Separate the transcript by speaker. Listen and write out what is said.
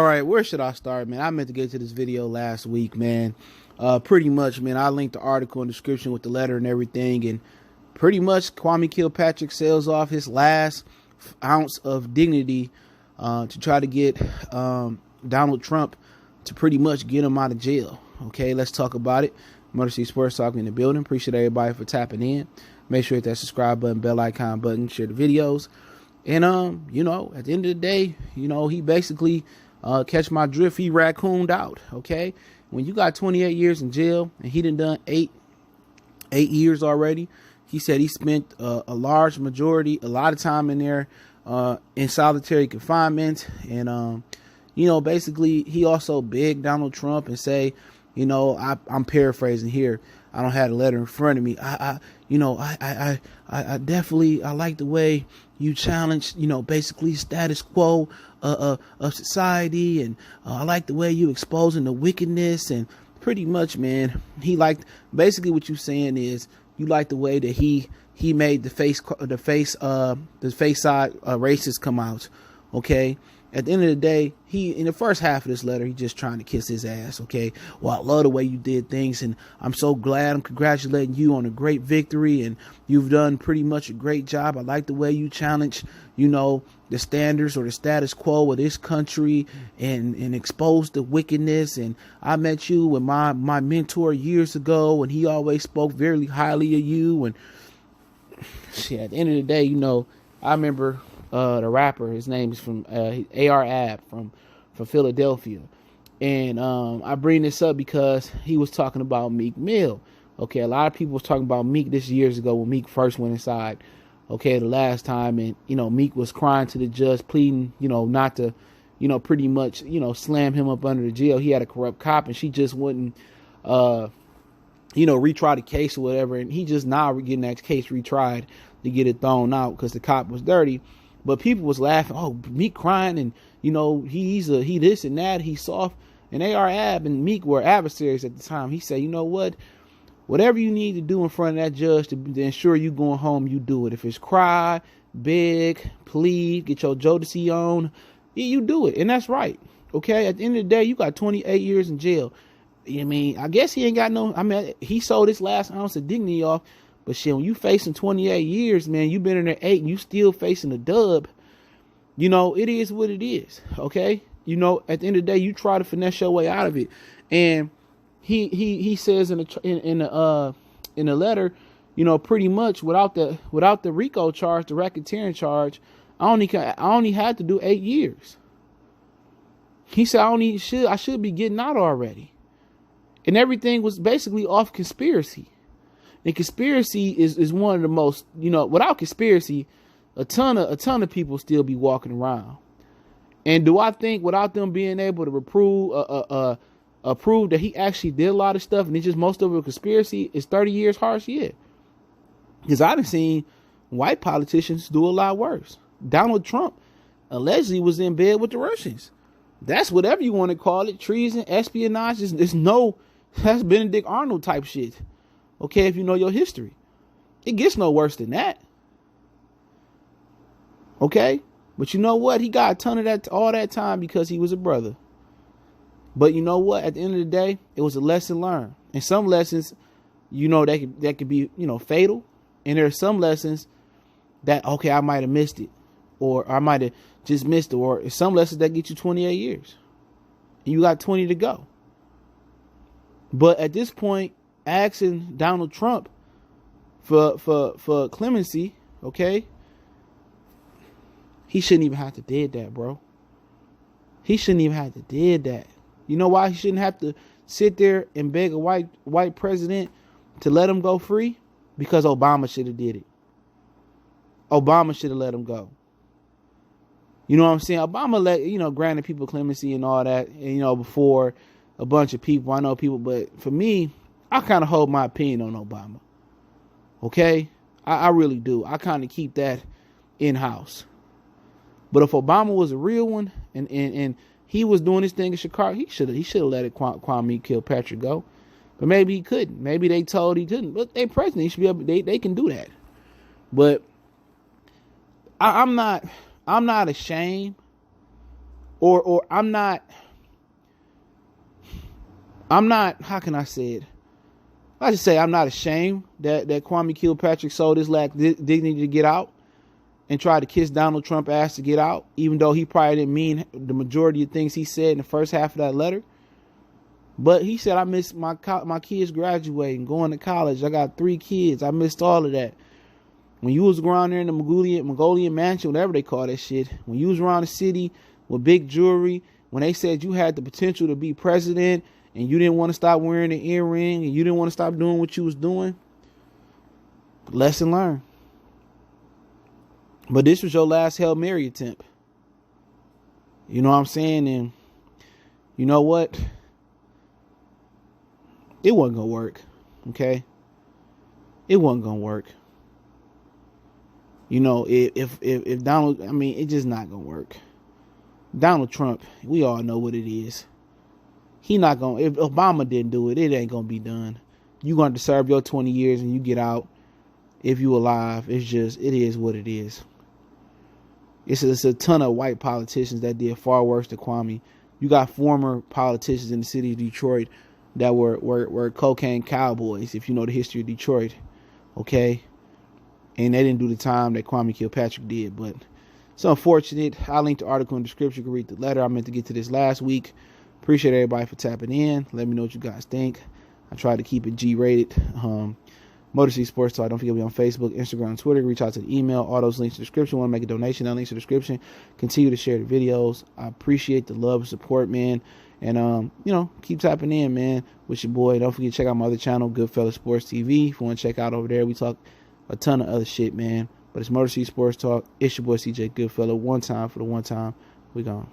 Speaker 1: All right, where should I start, man? I meant to get to this video last week, man. Pretty much, man, I linked the article in the description with the letter and everything, and pretty much Kwame Kilpatrick sells off his last ounce of dignity to try to get Donald Trump to pretty much get him out of jail. Okay, let's talk about it. Motor City Sports Talk in the building. Appreciate everybody for tapping in. Make sure you hit that subscribe button, bell icon button, share the videos. And, you know, at the end of the day, you know, he basically, catch my drift, he raccooned out, okay? When you got 28 years in jail, and he done eight years already, he said he spent a large majority, a lot of time in there in solitary confinement. And, you know, basically, he also begged Donald Trump and say, you know, I'm paraphrasing here. I don't have the letter in front of me. I definitely, I like the way you challenge, you know, basically status quo of society. And I like the way you exposing the wickedness. And pretty much, man, he liked, basically what you saying is you like the way that he made the face side racists come out. Okay. At the end of the day, he, in the first half of this letter, he just trying to kiss his ass, okay? Well, I love the way you did things, and I'm so glad. I'm congratulating you on a great victory, and you've done pretty much a great job. I like the way you challenge, you know, the standards or the status quo of this country and expose the wickedness. And I met you with my mentor years ago, and he always spoke very highly of you. And shit, at the end of the day, you know, I remember the rapper, his name is from A.R. Ab from Philadelphia. And I bring this up because he was talking about Meek Mill. Okay, a lot of people was talking about Meek this years ago when Meek first went inside. Okay, the last time, and you know, Meek was crying to the judge, pleading, you know, not to, you know, pretty much, you know, slam him up under the jail. He had a corrupt cop, and she just wouldn't, you know, retry the case or whatever. And he just now getting that case retried to get it thrown out because the cop was dirty. But people was laughing, oh, Meek crying, and, you know, he this and that, he's soft. And A.R. Ab and Meek were adversaries at the time. He said, you know what? Whatever you need to do in front of that judge to ensure you going home, you do it. If it's cry, beg, plead, get your Jodeci on, you do it. And that's right. Okay? At the end of the day, you got 28 years in jail. I mean, I guess he ain't got no, I mean, he sold his last ounce of dignity off. But shit, when you facing 28 years, man, you been in there 8 and you still facing a dub, you know, it is what it is, okay? You know, at the end of the day, you try to finesse your way out of it. And he says in the letter, you know, pretty much without the RICO charge, the racketeering charge, I only had to do 8 years. He said I should be getting out already. And everything was basically off conspiracy. And conspiracy is one of the most, you know, without conspiracy, a ton of people still be walking around. And do I think without them being able to prove that he actually did a lot of stuff and it's just most of a conspiracy, is 30 years harsh? Yeah. Because I done seen white politicians do a lot worse. Donald Trump allegedly was in bed with the Russians. That's whatever you want to call it. Treason, espionage. That's Benedict Arnold type shit. Okay, if you know your history. It gets no worse than that. Okay? But you know what? He got a ton of that all that time because he was a brother. But you know what? At the end of the day, it was a lesson learned. And some lessons, you know, that could be, you know, fatal. And there are some lessons that, okay, I might have missed it. Or I might have just missed it. Or some lessons that get you 28 years. And you got 20 to go. But at this point, asking Donald Trump for clemency, okay? He shouldn't even have to did that, bro. He shouldn't even have to did that. You know why he shouldn't have to sit there and beg a white president to let him go free? Because Obama should have did it. Obama should have let him go. You know what I'm saying? Obama let, you know, granted people clemency and all that, and, you know, before a bunch of people. I know people, but for me, I kind of hold my opinion on Obama. Okay? I really do. I kind of keep that in-house. But if Obama was a real one and he was doing his thing in Chicago, he should have let it Kwame Kilpatrick go. But maybe he couldn't. Maybe they told he couldn't. But they president, he should be able, they can do that. But I'm not ashamed or I'm not, how can I say it? I just say I'm not ashamed that Kwame Kilpatrick sold his lack dignity to get out and tried to kiss Donald Trump ass to get out, even though he probably didn't mean the majority of things he said in the first half of that letter. But he said, I missed my kids graduating, going to college. I got 3 kids. I missed all of that. When you was around there in the Mongolian mansion, whatever they call that shit, when you was around the city with big jewelry, when they said you had the potential to be president and you didn't want to stop wearing the earring and you didn't want to stop doing what you was doing, lesson learned. But this was your last Hail Mary attempt. You know what I'm saying? And you know what? It wasn't going to work. Okay? It wasn't going to work. You know, if Donald, I mean, it's just not going to work. Donald Trump, we all know what it is. He not going to, if Obama didn't do it, it ain't going to be done. You're going to serve your 20 years and you get out. If you alive, it's just, it is what it is. It's a ton of white politicians that did far worse than Kwame. You got former politicians in the city of Detroit that were cocaine cowboys, if you know the history of Detroit. Okay? And they didn't do the time that Kwame Kilpatrick did. But it's unfortunate. I'll link the article in the description. You can read the letter. I meant to get to this last week. Appreciate everybody for tapping in. Let me know what you guys think. I tried to keep it G-rated. Motor City Sports Talk. Don't forget me on Facebook, Instagram, and Twitter. Reach out to the email. All those links in the description. Want to make a donation? That links in the description. Continue to share the videos. I appreciate the love and support, man. And, keep tapping in, man, with your boy. Don't forget to check out my other channel, Goodfellas Sports TV. If you want to check out over there, we talk a ton of other shit, man. But it's Motor City Sports Talk. It's your boy, CJ Goodfellow. One time for the one time. We gone.